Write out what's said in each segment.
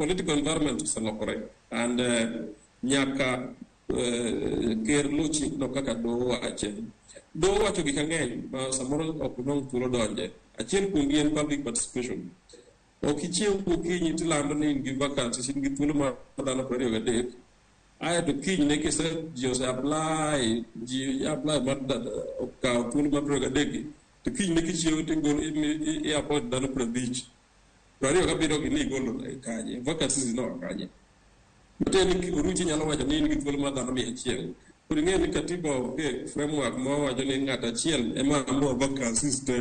political environment oselokore and nyaka ker luchi no kaka do wacho gik ang'eny ma samoro ok nong thuolo donje. Achiel kuom gi en public participation. Ok ichiew gokinyi tilando ni in gi vacancies, in gi thuolo mar dhano 23. Aya to kiny ne ji ose apply mar okawo thuolo mar 23 to kiny ne kichiew tigolo i appoint dhano 50. 27 gi ni igolo kanye, vacancies no kanye. Matiende ni Oruchi nyalo wacho ni in gi thuolo mar dhano 100. Koro ing'e ni katiba onge framework ma wacho ni ng'ato achiel ema amua vacancies te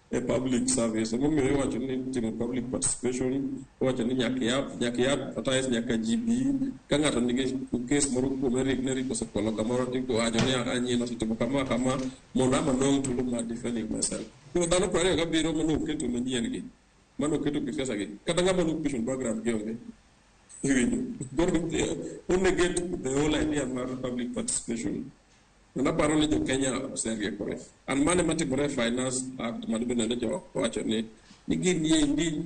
e public service. Emomiyo iwacho ni timo public participation, wacho ni nyaka i advertise, nyaka GB. Ka ng'ato nigi case moro kuom Eric osekwalo kamoro to wacho ni anyien osetimo kama mondo ama nong' thuolo mar defending myself. Koro dhano 27 mane oketo manyien gi, mane oketo kisiasa gi, kata ng'ama no background gi onge. Only get the whole idea of public participation. And apparently the Kenya oseriekore. And mane matimore Finance Act madibende jo wacho ni gini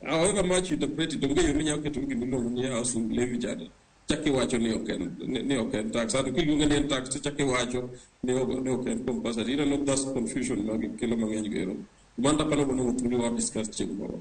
however much you interpret it, onge yoni nyaka keto gini no ni housing levy charge. Chaki wacho ni oken tax. Ado kiluonge ni tax chaki wacho ni oken compulsory. You know that's confusion magi kelo mang'eny gero. Manda pano bono mutuli wa discuss chieng' moro.